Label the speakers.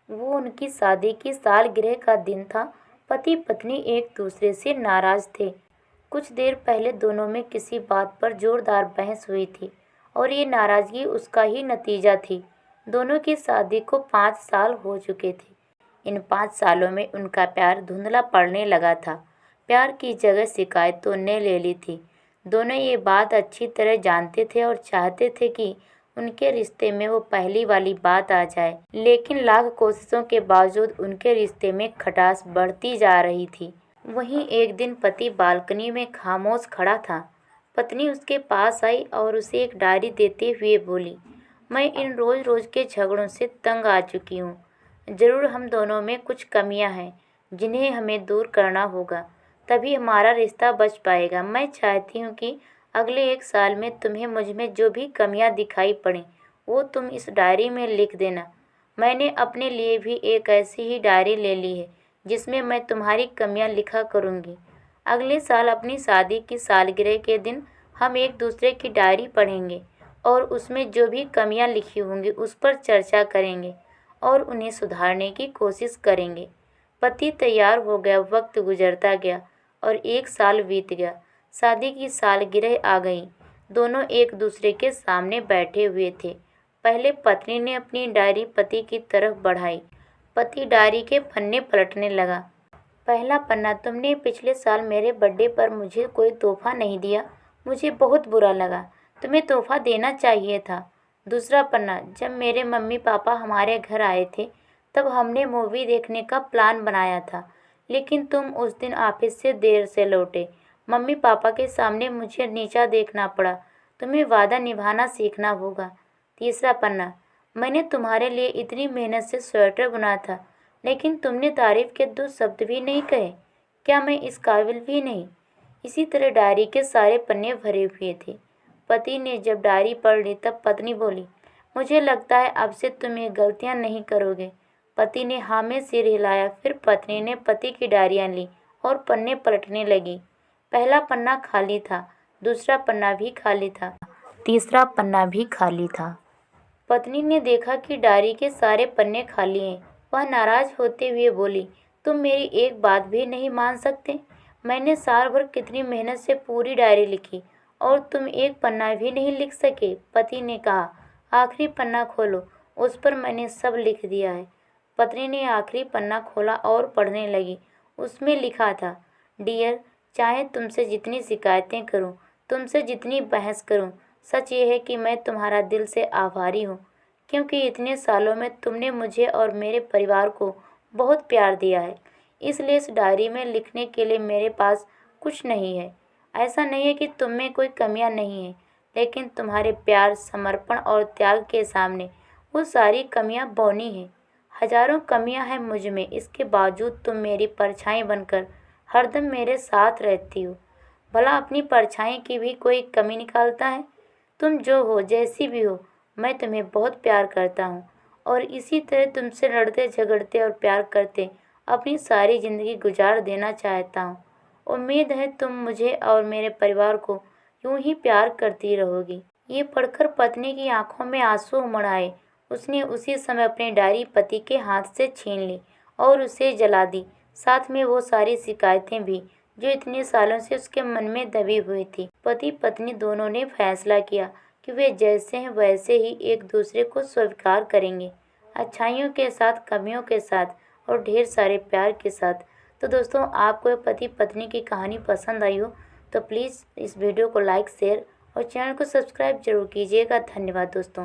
Speaker 1: वो उनकी शादी की सालगिरह का दिन था। पति पत्नी एक दूसरे से नाराज थे। कुछ देर पहले दोनों में किसी बात पर जोरदार बहस हुई थी और ये नाराजगी उसका ही नतीजा थी। दोनों की शादी को 5 साल हो चुके थे। इन 5 सालों में उनका प्यार धुंधला पड़ने लगा था। प्यार की जगह शिकायतों ने ले ली थी। दोनों ये बात अच्छी तरह जानते थे और चाहते थे कि उनके रिश्ते में वो पहली वाली बात आ जाए, लेकिन लाख कोशिशों के बावजूद उनके रिश्ते में खटास बढ़ती जा रही थी। वहीं एक दिन पति बालकनी में खामोश खड़ा था। पत्नी उसके पास आई और उसे एक डायरी देते हुए बोली, मैं इन रोज रोज के झगड़ों से तंग आ चुकी हूँ। जरूर हम दोनों में कुछ कमियां हैं जिन्हें हमें दूर करना होगा, तभी हमारा रिश्ता बच पाएगा। मैं चाहती हूँ कि अगले 1 साल में तुम्हें मुझ में जो भी कमियां दिखाई पड़ें वो तुम इस डायरी में लिख देना। मैंने अपने लिए भी एक ऐसी ही डायरी ले ली है जिसमें मैं तुम्हारी कमियां लिखा करूँगी। अगले साल अपनी शादी की सालगिरह के दिन हम एक दूसरे की डायरी पढ़ेंगे और उसमें जो भी कमियां लिखी होंगी उस पर चर्चा करेंगे और उन्हें सुधारने की कोशिश करेंगे। पति तैयार हो गया। वक्त गुजरता गया और 1 साल बीत गया। शादी की सालगिरह आ गई। दोनों एक दूसरे के सामने बैठे हुए थे। पहले पत्नी ने अपनी डायरी पति की तरफ बढ़ाई। पति डायरी के पन्ने पलटने लगा। पहला पन्ना, तुमने पिछले साल मेरे बर्थडे पर मुझे कोई तोहफा नहीं दिया। मुझे बहुत बुरा लगा। तुम्हें तोहफा देना चाहिए था। दूसरा पन्ना, जब मेरे मम्मी पापा हमारे घर आए थे तब हमने मूवी देखने का प्लान बनाया था, लेकिन तुम उस दिन ऑफिस से देर से लौटे। मम्मी पापा के सामने मुझे नीचा देखना पड़ा। तुम्हें वादा निभाना सीखना होगा। तीसरा पन्ना, मैंने तुम्हारे लिए इतनी मेहनत से स्वेटर बुना था, लेकिन तुमने तारीफ के 2 शब्द भी नहीं कहे। क्या मैं इस काबिल भी नहीं? इसी तरह डायरी के सारे पन्ने भरे हुए थे। पति ने जब डायरी पढ़ ली तब पत्नी बोली, मुझे लगता है अब से तुम ये गलतियां नहीं करोगे। पति ने हाँ में सिर हिलाया। फिर पत्नी ने पति की डायरियां ली और पन्ने पलटने लगी। पहला पन्ना खाली था, दूसरा पन्ना भी खाली था, तीसरा पन्ना भी खाली था। पत्नी ने देखा कि डायरी के सारे पन्ने खाली हैं। वह नाराज होते हुए बोली, तुम मेरी एक बात भी नहीं मान सकते? मैंने साल भर कितनी मेहनत से पूरी डायरी लिखी और तुम एक पन्ना भी नहीं लिख सके। पति ने कहा, आखिरी पन्ना खोलो, उस पर मैंने सब लिख दिया है। पत्नी ने आखिरी पन्ना खोला और पढ़ने लगी। उसमें लिखा था, डियर, चाहे तुमसे जितनी शिकायतें करूं, तुमसे जितनी बहस करूं, सच ये है कि मैं तुम्हारा दिल से आभारी हूँ, क्योंकि इतने सालों में तुमने मुझे और मेरे परिवार को बहुत प्यार दिया है। इसलिए इस डायरी में लिखने के लिए मेरे पास कुछ नहीं है। ऐसा नहीं है कि तुम में कोई कमियां नहीं हैं, लेकिन तुम्हारे प्यार, समर्पण और त्याग के सामने वो सारी कमियां बौनी हैं। हजारों कमियां हैं मुझ में, इसके बावजूद तुम मेरी परछाई बनकर हरदम मेरे साथ रहती हो। भला अपनी परछाई की भी कोई कमी निकालता है? तुम जो हो, जैसी भी हो, मैं तुम्हें बहुत प्यार करता हूँ और इसी तरह तुमसे लड़ते झगड़ते और प्यार करते अपनी सारी ज़िंदगी गुजार देना चाहता हूँ। उम्मीद है तुम मुझे और मेरे परिवार को यूं ही प्यार करती रहोगी। ये पढ़कर पत्नी की आंखों में आंसू उमड़ आए। उसने उसी समय अपनी डायरी पति के हाथ से छीन ली और उसे जला दी, साथ में वो सारी शिकायतें भी जो इतने सालों से उसके मन में दबी हुई थी। पति पत्नी दोनों ने फैसला किया कि वे जैसे हैं वैसे ही एक दूसरे को स्वीकार करेंगे, अच्छाइयों के साथ, कमियों के साथ और ढेर सारे प्यार के साथ। तो दोस्तों, आपको पति पत्नी की कहानी पसंद आई हो तो प्लीज़ इस वीडियो को लाइक, शेयर और चैनल को सब्सक्राइब जरूर कीजिएगा। धन्यवाद दोस्तों।